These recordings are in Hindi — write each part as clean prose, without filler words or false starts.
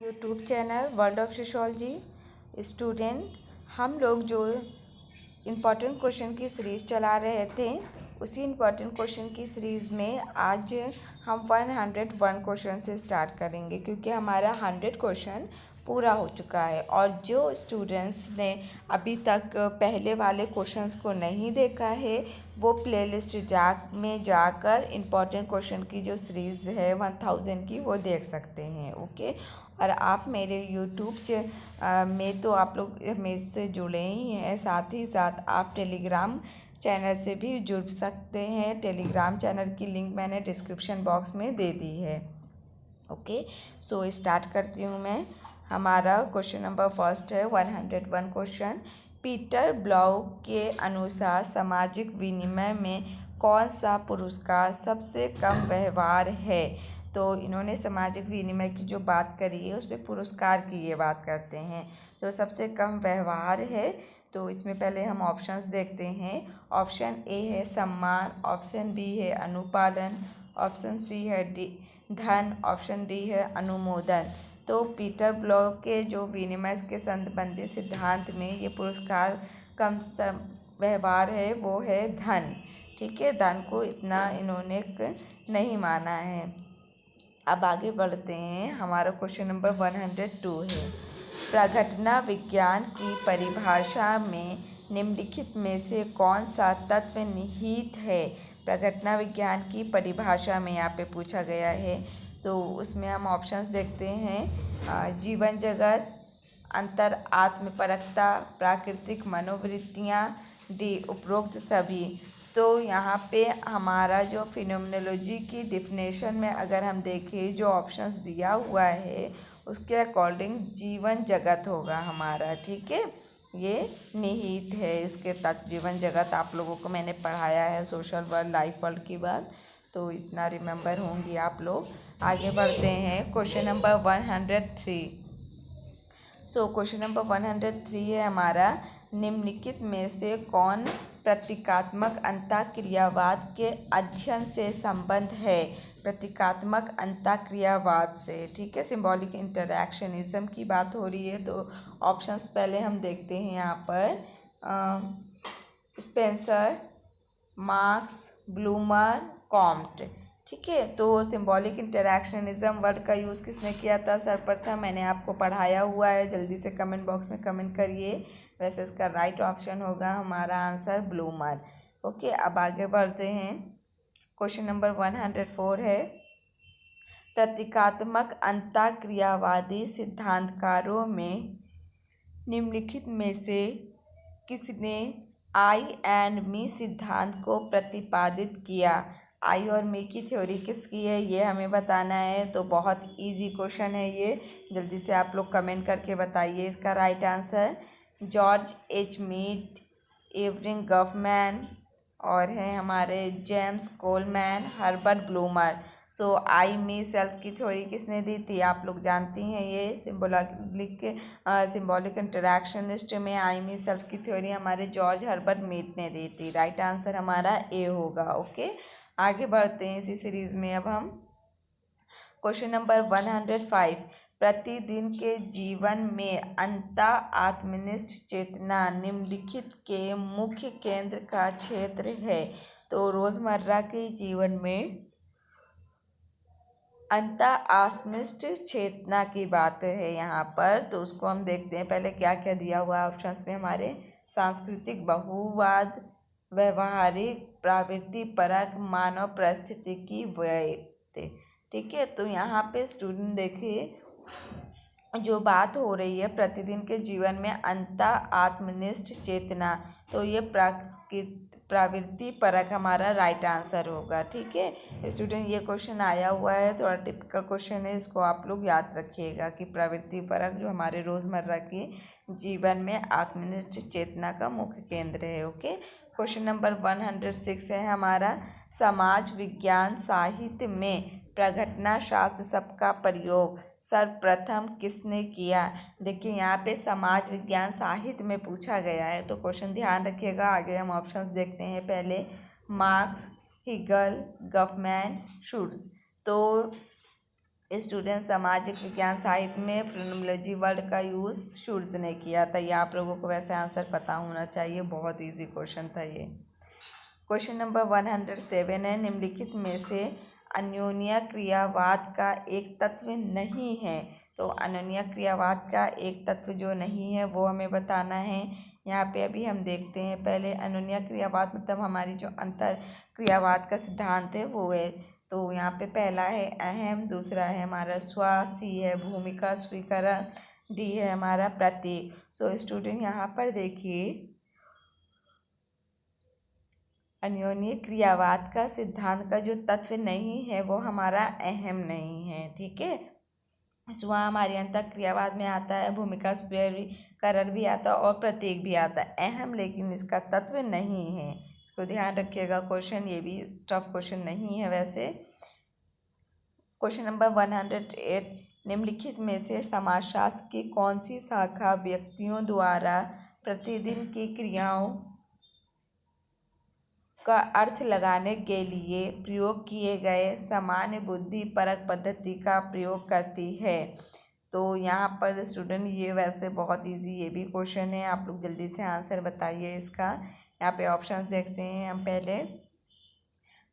YouTube channel world of sociology student. हम लोग जो इम्पॉर्टेंट क्वेश्चन की सीरीज़ चला रहे थे उसी इम्पॉर्टेंट क्वेश्चन की सीरीज़ में आज हम 101 क्वेश्चन से स्टार्ट करेंगे, क्योंकि हमारा 100 क्वेश्चन पूरा हो चुका है। और जो स्टूडेंट्स ने अभी तक पहले वाले क्वेश्चंस को नहीं देखा है वो प्लेलिस्ट में जाकर इम्पॉर्टेंट क्वेश्चन की जो सीरीज़ है 1000 की वो देख सकते हैं। ओके। और आप मेरे यूट्यूब में तो आप लोग मेरे से जुड़े ही हैं, साथ ही साथ आप टेलीग्राम चैनल से भी जुड़ सकते हैं। टेलीग्राम चैनल की लिंक मैंने डिस्क्रिप्शन बॉक्स में दे दी है। ओके, सो स्टार्ट करती हूँ मैं। हमारा क्वेश्चन नंबर फर्स्ट है 101 क्वेश्चन। पीटर ब्लॉक के अनुसार सामाजिक विनिमय में कौन सा पुरस्कार सबसे कम व्यवहार है? तो इन्होंने सामाजिक विनिमय की जो बात करी है उस पर पुरस्कार की ये बात करते हैं जो सबसे कम व्यवहार है। तो इसमें पहले हम ऑप्शंस देखते हैं। ऑप्शन ए है सम्मान, ऑप्शन बी है अनुपालन, ऑप्शन सी है धन, ऑप्शन डी है अनुमोदन। तो पीटर ब्लॉक के जो विनिमय के संबंधी सिद्धांत में ये पुरस्कार कम व्यवहार है वो है धन। ठीक है, धन को इतना इन्होंने नहीं माना है। अब आगे बढ़ते हैं। हमारा क्वेश्चन नंबर 102 है। प्रघटना विज्ञान की परिभाषा में निम्नलिखित में से कौन सा तत्व निहित है? प्रघटना विज्ञान की परिभाषा में यहाँ पे पूछा गया है, तो उसमें हम ऑप्शंस देखते हैं। जीवन जगत, अंतर आत्मपरकता, प्राकृतिक मनोवृत्तियाँ, डी उपरोक्त सभी। तो यहाँ पे हमारा जो फिनोमिनोलॉजी की डिफिनेशन में अगर हम देखें जो ऑप्शंस दिया हुआ है उसके अकॉर्डिंग जीवन जगत होगा हमारा। ठीक है, ये निहित है इसके तत्व। जीवन जगत आप लोगों को मैंने पढ़ाया है सोशल वर्ल्ड लाइफ वर्ल्ड की बात, तो इतना रिमेंबर होंगी आप लोग। आगे बढ़ते हैं। Question number 103। क्वेश्चन नंबर 103 है हमारा, निम्नलिखित में से कौन प्रतीकात्मक अंतःक्रियावाद के अध्ययन से संबंध है? प्रतीकात्मक अंतःक्रियावाद से, ठीक है, सिंबॉलिक इंटरैक्शनिज्म की बात हो रही है। तो ऑप्शंस पहले हम देखते हैं यहाँ पर। Spencer, marks, bloomer, Comte. ठीक है, तो सिंबॉलिक इंटरैक्शनिज्म वर्ड का यूज़ किसने किया था? सर्वप्रथम। मैंने आपको पढ़ाया हुआ है, जल्दी से कमेंट बॉक्स में कमेंट करिए। वैसे इसका राइट ऑप्शन होगा हमारा आंसर ब्लूमर। ओके, अब आगे बढ़ते हैं। क्वेश्चन नंबर 104 है। प्रतीकात्मक अंतःक्रियावादी सिद्धांतकारों में निम्नलिखित में से किसने आई एंड मी सिद्धांत को प्रतिपादित किया? आई और मी की थ्योरी किसकी है ये हमें बताना है। तो बहुत इजी क्वेश्चन है ये, जल्दी से आप लोग कमेंट करके बताइए इसका right answer. George H Mead, Erving Goffman और हैं हमारे James Coleman, Herbert Blumer. I me self की थ्योरी किसने दी थी? आप लोग जानती हैं ये सिंबॉलिक इंटरैक्शनिस्ट में आई मी सेल्फ की थ्योरी हमारे जॉर्ज हर्बर्ट मीड ने दी थी। राइट आंसर हमारा ए होगा। ओके, आगे बढ़ते हैं इसी सीरीज में। अब हम क्वेश्चन नंबर 105। प्रतिदिन के जीवन में अंतः आत्मनिष्ठ चेतना निम्नलिखित के मुख्य केंद्र का क्षेत्र है। तो रोजमर्रा के जीवन में अंतः आत्मनिष्ठ चेतना की बात है यहाँ पर, तो उसको हम देखते हैं। पहले क्या क्या दिया हुआ है ऑप्शंस में हमारे? सांस्कृतिक बहुवाद, व्यवहारिक, प्रवृत्ति परक, मानव परिस्थितिकी व्यय। ठीक है, तो यहाँ पे स्टूडेंट देखिए जो बात हो रही है प्रतिदिन के जीवन में अंतः आत्मनिष्ठ चेतना, तो ये प्रवृत्ति परक हमारा राइट आंसर होगा। ठीक है स्टूडेंट, ये क्वेश्चन आया हुआ है, थोड़ा टिपिकल क्वेश्चन है, इसको आप लोग याद रखिएगा कि प्रवृत्ति परक जो हमारे रोज़मर्रा के जीवन में आत्मनिष्ठ चेतना का मुख्य केंद्र है। ओके, क्वेश्चन नंबर 106 है हमारा, समाज विज्ञान साहित्य में प्रघटना शास्त्र शब्द का प्रयोग सर्वप्रथम किसने किया? देखिए यहाँ पे समाज विज्ञान साहित्य में पूछा गया है, तो क्वेश्चन ध्यान रखिएगा। आगे हम ऑप्शंस देखते हैं। पहले मार्क्स, हिगल, गफमैन, शुट्ज। तो स्टूडेंट सामाजिक विज्ञान साहित्य में फिनोमिनोलॉजी वर्ड का यूज़ शूड्स ने किया था। ये आप लोगों को वैसे आंसर पता होना चाहिए, बहुत इजी क्वेश्चन था ये। क्वेश्चन नंबर 107 है, निम्नलिखित में से अन्योन्य क्रियावाद का एक तत्व नहीं है। तो अन्योन्य क्रियावाद का एक तत्व जो नहीं है वो हमें बताना है। यहाँ पे अभी हम देखते हैं पहले अन्योन्य क्रियावाद मतलब हमारी जो अंतर क्रियावाद का सिद्धांत है वो है। तो यहाँ पे पहला है अहम, दूसरा है हमारा स्व, सी है भूमिका स्वीकरण, डी है हमारा प्रतीक। सो स्टूडेंट यहाँ पर देखिए अन्योन्य क्रियावाद का सिद्धांत का जो तत्व नहीं है वो हमारा अहम नहीं है, ठीक है। स्व हमारे अंतर क्रियावाद में आता है, भूमिका स्वीकरण भी आता है और प्रतीक भी आता है, अहम लेकिन इसका तत्व नहीं है। इसको ध्यान रखिएगा, क्वेश्चन ये भी टफ क्वेश्चन नहीं है वैसे। क्वेश्चन नंबर 108, निम्नलिखित में से समाजशास्त्र की कौन सी शाखा व्यक्तियों द्वारा प्रतिदिन की क्रियाओं का अर्थ लगाने के लिए प्रयोग किए गए सामान्य बुद्धि परक पद्धति का प्रयोग करती है। तो यहाँ पर स्टूडेंट ये वैसे बहुत इजी ये भी क्वेश्चन है, आप लोग जल्दी से आंसर बताइए इसका। यहाँ पे ऑप्शंस देखते हैं हम पहले।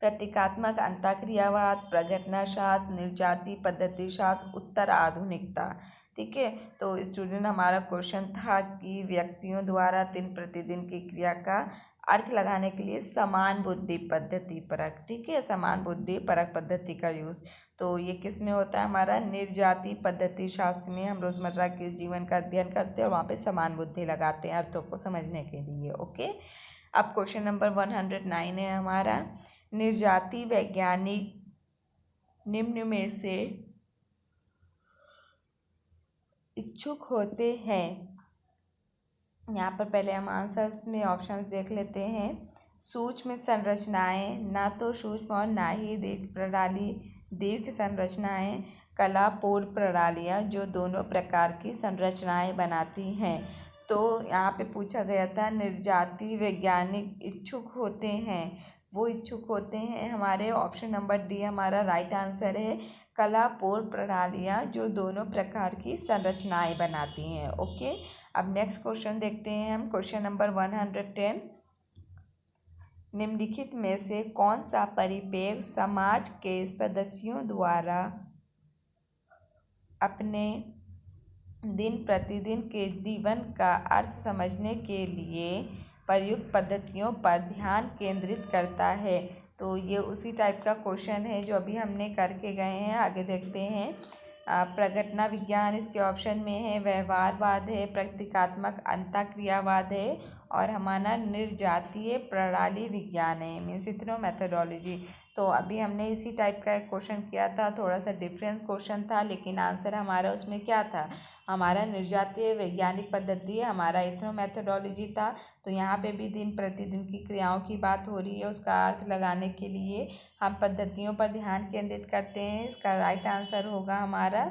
प्रतीकात्मक अंतःक्रियावाद, प्रघटनाशास्त्र, निर्जाति पद्धति शास्त्र, उत्तर आधुनिकता, ठीक है। तो स्टूडेंट हमारा क्वेश्चन था कि व्यक्तियों द्वारा दिन प्रतिदिन की क्रिया का अर्थ लगाने के लिए समान बुद्धि पद्धति परक, ठीक है, समान बुद्धि परक पद्धति का यूज़। तो ये किस में होता है हमारा निर्जाति पद्धति शास्त्र में। हम रोज़मर्रा के जीवन का अध्ययन करते हैं और वहाँ पे समान बुद्धि लगाते हैं अर्थों को समझने के लिए, ओके। अब क्वेश्चन नंबर 109 है हमारा, निर्जाति वैज्ञानिक निम्न में से इच्छुक होते हैं। यहाँ पर पहले हम आंसर्स में ऑप्शंस देख लेते हैं। सूक्ष्म संरचनाएं, ना तो सूक्ष्म और ना ही दीर्घ प्रणाली, दीर्घ संरचनाएं, कला पूर्व प्रणालियाँ जो दोनों प्रकार की संरचनाएं बनाती हैं। तो यहाँ पे पूछा गया था निर्जाति वैज्ञानिक इच्छुक होते हैं, वो इच्छुक होते हैं हमारे ऑप्शन नंबर डी हमारा राइट आंसर है, कला पूर्व प्रणालियाँ जो दोनों प्रकार की संरचनाएं बनाती हैं, ओके। अब नेक्स्ट क्वेश्चन देखते हैं हम, क्वेश्चन नंबर 110, निम्नलिखित में से कौन सा परिपेय समाज के सदस्यों द्वारा अपने दिन प्रतिदिन के जीवन का अर्थ समझने के लिए प्रयुक्त पद्धतियों पर ध्यान केंद्रित करता है। तो ये उसी टाइप का क्वेश्चन है जो अभी हमने करके गए हैं। आगे देखते हैं, प्रघटना विज्ञान इसके ऑप्शन में है, व्यवहारवाद है, प्रतीकात्मक अंतःक्रियावाद है और हमारा निर्जातीय प्रणाली विज्ञान है, मीन्स इथनो मेथोडोलॉजी। तो अभी हमने इसी टाइप का एक क्वेश्चन किया था, थोड़ा सा डिफरेंस क्वेश्चन था लेकिन आंसर हमारा उसमें क्या था, हमारा निर्जातीय वैज्ञानिक पद्धति हमारा इथनो मेथोडोलॉजी था। तो यहाँ पे भी दिन प्रतिदिन की क्रियाओं की बात हो रही है, उसका अर्थ लगाने के लिए हम पद्धतियों पर ध्यान केंद्रित करते हैं। इसका राइट आंसर होगा हमारा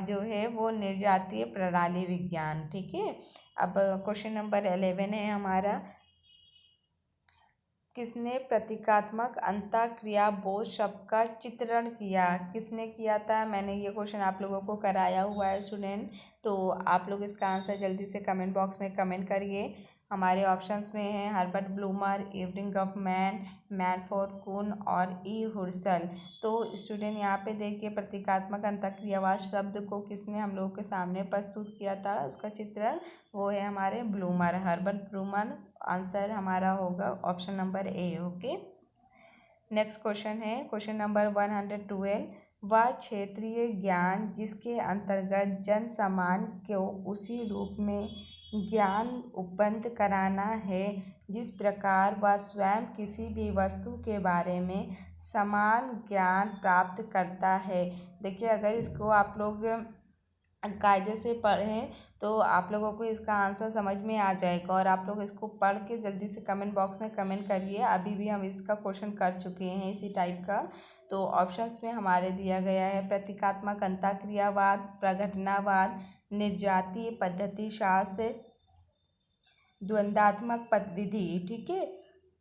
जो है वो निर्जातीय प्रणाली विज्ञान, ठीक है। अब क्वेश्चन नंबर 11 है हमारा, किसने प्रतीकात्मक अंतःक्रियाबोध शब्द का चित्रण किया, किसने किया था। मैंने ये क्वेश्चन आप लोगों को कराया हुआ है स्टूडेंट, तो आप लोग इसका आंसर जल्दी से कमेंट बॉक्स में कमेंट करिए। हमारे ऑप्शंस में हैं हर्बर्ट ब्लूमर, इरविंग गॉफमैन, मैनफोर्ड कुन और ई हुर्सल। तो स्टूडेंट यहाँ पे देखिए प्रतीकात्मक अंतःक्रियावाद शब्द को किसने हम लोगों के सामने प्रस्तुत किया था, उसका चित्रण, वो है हमारे ब्लूमर, हर्बर्ट ब्लूमर। आंसर हमारा होगा option number A, okay. Next question है क्वेश्चन नंबर 112, वह क्षेत्रीय ज्ञान जिसके अंतर्गत जन सामान्य को उसी रूप में ज्ञान उपलब्ध कराना है जिस प्रकार वह स्वयं किसी भी वस्तु के बारे में समान ज्ञान प्राप्त करता है। देखिए अगर इसको आप लोग कायदे से पढ़ें तो आप लोगों को इसका आंसर समझ में आ जाएगा और आप लोग इसको पढ़ के जल्दी से कमेंट बॉक्स में कमेंट करिए। अभी भी हम इसका क्वेश्चन कर चुके हैं इसी टाइप का। तो ऑप्शंस में हमारे दिया गया है प्रतीकात्मक अंतःक्रियावाद, प्रघटनावाद, निर्जातीय पद्धति शास्त्र, द्वंद्वात्मक पद विधि, ठीक है।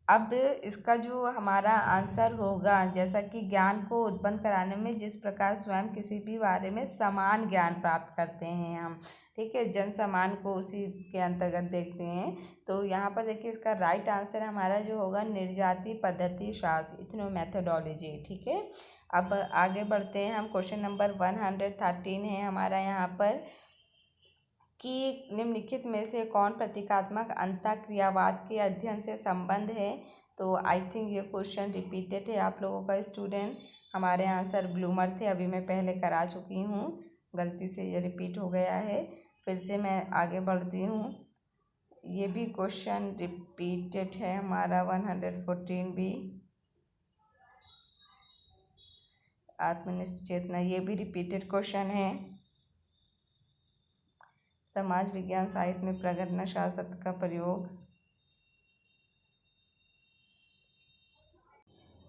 अब इसका जो हमारा आंसर होगा, जैसा कि ज्ञान को उत्पन्न कराने में जिस प्रकार स्वयं किसी भी बारे में समान ज्ञान प्राप्त करते हैं हम, ठीक है, जन समान को उसी के अंतर्गत देखते हैं। तो यहाँ पर देखिए इसका राइट आंसर हमारा जो होगा निर्जाति पद्धति शास्त्र, इथनो मैथोडोलॉजी, ठीक है। अब आगे बढ़ते हैं हम। क्वेश्चन नंबर 113 है हमारा यहाँ पर कि निम्नलिखित में से कौन प्रतीकात्मक अंतःक्रियावाद के अध्ययन से संबंध है। तो आई थिंक ये क्वेश्चन रिपीटेड है आप लोगों का स्टूडेंट। हमारे आंसर ब्लूमर थे, अभी मैं पहले करा चुकी हूँ, गलती से ये रिपीट हो गया है, फिर से मैं आगे बढ़ती हूँ। ये भी क्वेश्चन रिपीटेड है हमारा 114 भी, आत्मनिष्ठ चेतना, ये भी रिपीटेड क्वेश्चन है। समाज विज्ञान साहित्य में प्रघटना शब्द का प्रयोग।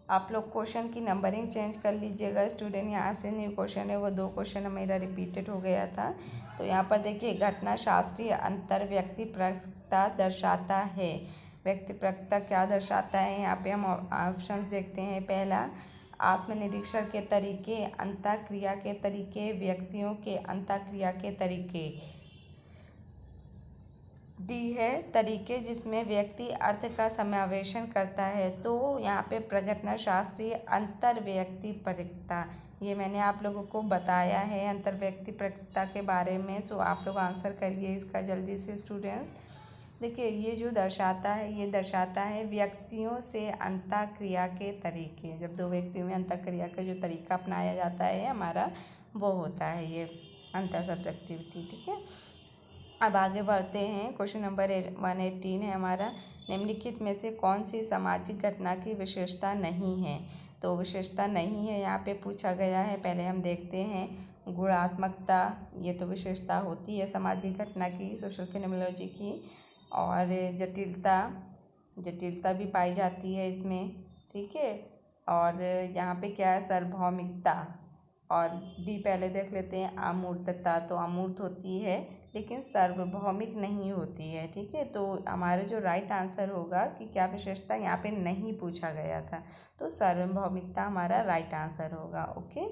आप लोग क्वेश्चन की नंबरिंग चेंज कर लीजिएगा स्टूडेंट। यहाँ से न्यू क्वेश्चन है वो 2 क्वेश्चन मेरा रिपीटेड हो गया था। तो यहाँ पर देखिए घटना शास्त्रीय अंतर व्यक्तिपरकता दर्शाता है। व्यक्तिपरकता क्या दर्शाता है, यहाँ पे हम ऑप्शंस देखते हैं। पहला, आत्मनिरीक्षण के तरीके, अंतःक्रिया के तरीके, व्यक्तियों के अंतःक्रिया के तरीके। डी है तरीके जिसमें व्यक्ति अर्थ का समावेशन करता है। तो यहाँ पे प्रघटना शास्त्रीय अंतर व्यक्तिपरकता, ये मैंने आप लोगों को बताया है अंतर व्यक्तिपरकता के बारे में। तो आप लोग आंसर करिए इसका जल्दी से स्टूडेंट्स। देखिए ये जो दर्शाता है, ये दर्शाता है व्यक्तियों से अंतःक्रिया के तरीके। जब 2 व्यक्तियों में अंतःक्रिया का जो तरीका अपनाया जाता है हमारा, वो होता है ये अंतर सब्जेक्टिविटी, ठीक है। अब आगे बढ़ते हैं। क्वेश्चन नंबर 118 है हमारा, निम्नलिखित में से कौन सी सामाजिक घटना की विशेषता नहीं है। तो विशेषता नहीं है यहाँ पे पूछा गया है। पहले हम देखते हैं गुणात्मकता, ये तो विशेषता होती है सामाजिक घटना की, सोशल फिनोमेनोलॉजी की। और जटिलता भी पाई जाती है इसमें, ठीक है। और यहाँ पे क्या है, सार्वभौमिकता। और डी पहले देख लेते हैं, अमूर्तता। तो अमूर्त होती है लेकिन सार्वभौमिक नहीं होती है, ठीक है। तो हमारा जो राइट आंसर होगा कि क्या विशेषता, यहाँ पे नहीं पूछा गया था, तो सार्वभौमिकता हमारा राइट आंसर होगा। ओके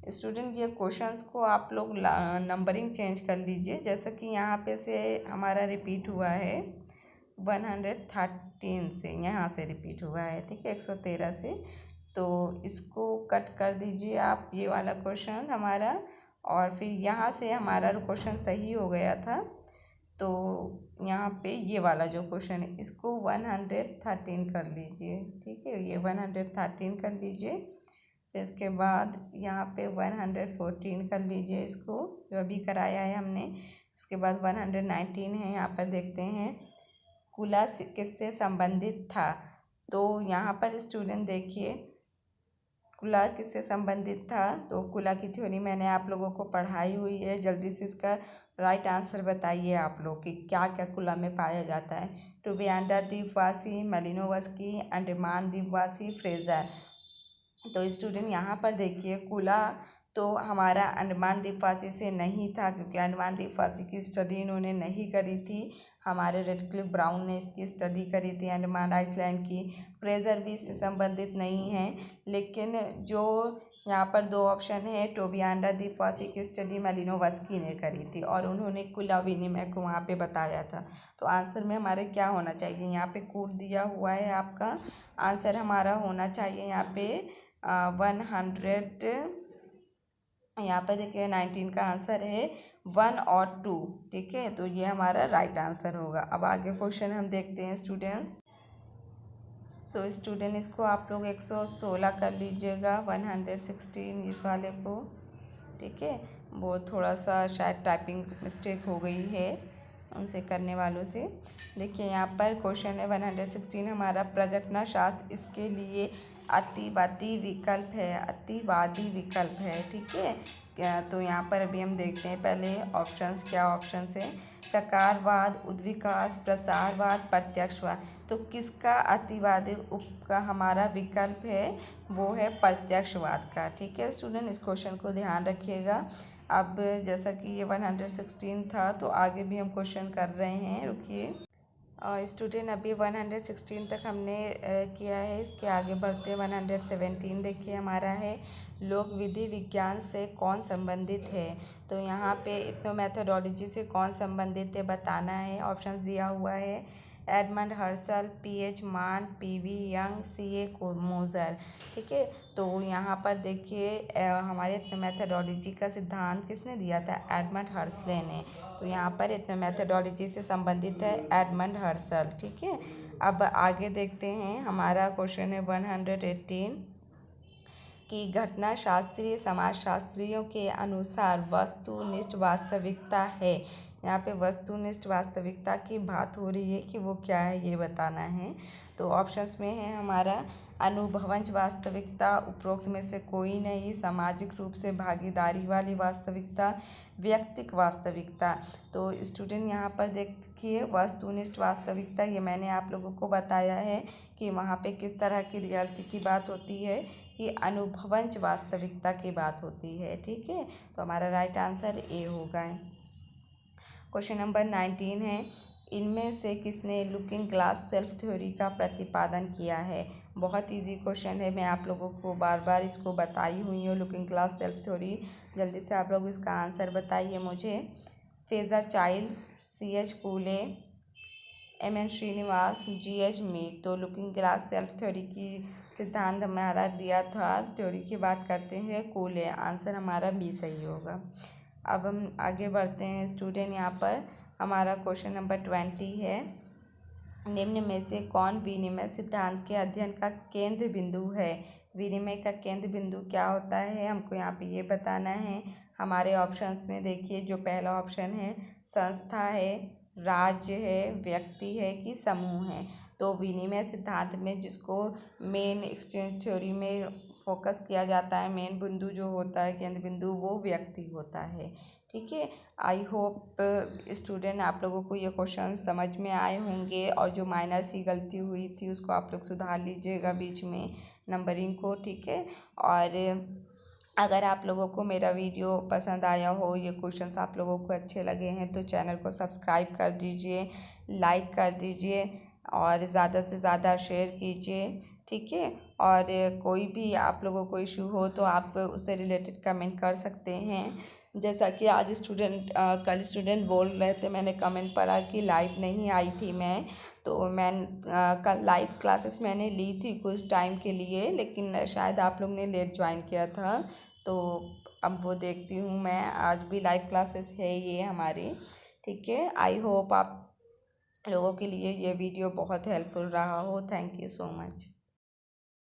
स्टूडेंट, ये क्वेश्चंस को आप लोग नंबरिंग चेंज कर लीजिए, जैसा कि यहाँ पे से हमारा रिपीट हुआ है 113 से, यहाँ से रिपीट हुआ है, ठीक है, 113 से। तो इसको कट कर दीजिए आप, ये वाला क्वेश्चन हमारा, और फिर यहाँ से हमारा क्वेश्चन सही हो गया था। तो यहाँ पे ये वाला जो क्वेश्चन है इसको 113 कर लीजिए, ठीक है, ये 113 कर लीजिए। फिर इसके बाद यहाँ पे 114 कर लीजिए इसको, जो अभी कराया है हमने। इसके बाद 119 है, यहाँ पर देखते हैं कुला किससे संबंधित था। तो यहाँ पर स्टूडेंट देखिए कुला किससे संबंधित था। तो कुला की थ्योरी मैंने आप लोगों को पढ़ाई हुई है। जल्दी से इसका राइट आंसर बताइए आप लोग कि क्या क्या कुला में पाया जाता है। टोबियाना द्वीपवासी, मेलिनोवस्की, अंडमान द्वीपवासी, फ्रेजर। तो स्टूडेंट यहाँ पर देखिए कुला तो हमारा अंडमान द्वीपवासी से नहीं था, क्योंकि अंडमान द्वीपवासी की स्टडी इन्होंने नहीं करी थी। हमारे रेडक्लिफ ब्राउन ने इसकी स्टडी करी थी अंडमान आइसलैंड की। फ्रेजर भी इससे संबंधित नहीं है। लेकिन जो यहाँ पर 2 ऑप्शन है, टोबियाना द्वीपवासी की स्टडी मेलिनोवस्की ने करी थी और उन्होंने कुला विनिमय को वहाँ पे बताया था। तो आंसर में हमारे क्या होना चाहिए, यहाँ पे कोड दिया हुआ है आपका, आंसर हमारा होना चाहिए यहाँ पे 100, यहाँ पे देखिए 19 का आंसर है 1 और 2, ठीक है। तो ये हमारा राइट आंसर होगा। अब आगे क्वेश्चन हम देखते हैं स्टूडेंट्स। सो स्टूडेंट इसको आप लोग 116 कर लीजिएगा, 116 इस वाले को, ठीक है। वो थोड़ा सा शायद टाइपिंग मिस्टेक हो गई है उनसे करने वालों से। देखिए यहाँ पर क्वेश्चन है 116 हमारा, प्रघटना शास्त्र इसके लिए अतिवादी विकल्प है, अतिवादी विकल्प है, ठीक है। तो यहाँ पर अभी हम देखते हैं पहले ऑप्शंस, क्या ऑप्शंस है, प्रकारवाद, उद्विकास, प्रसारवाद, प्रत्यक्षवाद। तो किसका अतिवादी का हमारा विकल्प है, वो है प्रत्यक्षवाद का, ठीक है स्टूडेंट। इस क्वेश्चन को ध्यान रखिएगा। अब जैसा कि ये 116 था, तो आगे भी हम क्वेश्चन कर रहे हैं, रुकिए। स्टूडेंट अभी 116 तक हमने किया है। इसके आगे बढ़ते 117 देखिए हमारा है, लोक विधि विज्ञान से कौन संबंधित है। तो यहाँ पे इथनो मैथोडोलॉजी से कौन संबंधित है बताना है। ऑप्शंस दिया हुआ है, एडमंड हर्सल, पीएच मान, पीवी यंग, सीए मोजर। ठीक है, तो यहाँ पर देखिए हमारे इथनो मैथोडोलॉजी का सिद्धांत किसने दिया था, एडमंड हर्सल ने। तो यहाँ पर इथनो मैथोडोलॉजी से संबंधित है एडमंड हर्सल। ठीक है, अब आगे देखते हैं, हमारा क्वेश्चन है 118 कि घटना शास्त्रीय समाजशास्त्रियों के अनुसार वस्तुनिष्ठ वास्तविकता है। यहाँ पे वस्तुनिष्ठ वास्तविकता की बात हो रही है कि वो क्या है ये बताना है। तो ऑप्शंस में है हमारा अनुभवज वास्तविकता, उपरोक्त में से कोई नहीं, सामाजिक रूप से भागीदारी वाली वास्तविकता, व्यक्तिक वास्तविकता। तो स्टूडेंट यहाँ पर देखिए वस्तुनिष्ठ वास्तविकता, ये मैंने आप लोगों को बताया है कि वहाँ पे किस तरह की रियलिटी की बात होती है, कि अनुभवज वास्तविकता की बात होती है। ठीक है, तो हमारा राइट आंसर ए होगा। क्वेश्चन नंबर 19 है, इनमें से किसने लुकिंग ग्लास सेल्फ थ्योरी का प्रतिपादन किया है। बहुत इजी क्वेश्चन है, मैं आप लोगों को बार बार इसको बताई हुई हूँ, लुकिंग ग्लास सेल्फ थ्योरी। जल्दी से आप लोग इसका आंसर बताइए मुझे। फेजर child, C H. Cooley, M N. Srinivas, G H. Mead. तो लुकिंग ग्लास सेल्फ थ्योरी की सिद्धांत हमारा दिया था, थ्योरी की बात करते हैं कूले। आंसर हमारा बी सही होगा। अब हम आगे बढ़ते हैं स्टूडेंट, यहाँ पर हमारा क्वेश्चन नंबर 20 है, निम्न में से कौन विनिमय सिद्धांत के अध्ययन का केंद्र बिंदु है। विनिमय का केंद्र बिंदु क्या होता है हमको यहाँ पे ये बताना है। हमारे ऑप्शंस में देखिए, जो पहला ऑप्शन है संस्था है, राज्य है, व्यक्ति है कि समूह है। तो विनिमय सिद्धांत में जिसको मेन एक्सचेंज थ्योरी में फोकस किया जाता है, मेन बिंदु जो होता है, केंद्र बिंदु, वो व्यक्ति होता है। ठीक है, आई होप स्टूडेंट आप लोगों को ये क्वेश्चन समझ में आए होंगे, और जो माइनर सी गलती हुई थी उसको आप लोग सुधार लीजिएगा बीच में नंबरिंग को। ठीक है, और अगर आप लोगों को मेरा वीडियो पसंद आया हो, ये क्वेश्चंस आप लोगों को अच्छे लगे हैं, तो चैनल को सब्सक्राइब कर दीजिए, लाइक कर दीजिए और ज़्यादा से ज़्यादा शेयर कीजिए। ठीक है, और कोई भी आप लोगों को इशू हो तो आप उससे रिलेटेड कमेंट कर सकते हैं। जैसा कि आज कल स्टूडेंट बोल रहे थे, मैंने कमेंट पढ़ा कि लाइव नहीं आई थी मैं, तो मैं कल लाइव क्लासेस मैंने ली थी कुछ टाइम के लिए, लेकिन शायद आप लोग ने लेट ज्वाइन किया था, तो अब वो देखती हूँ मैं। आज भी लाइव क्लासेस है ये हमारी। ठीक है, आई होप आप लोगों के लिए ये वीडियो बहुत हेल्पफुल रहा हो। Thank you so much.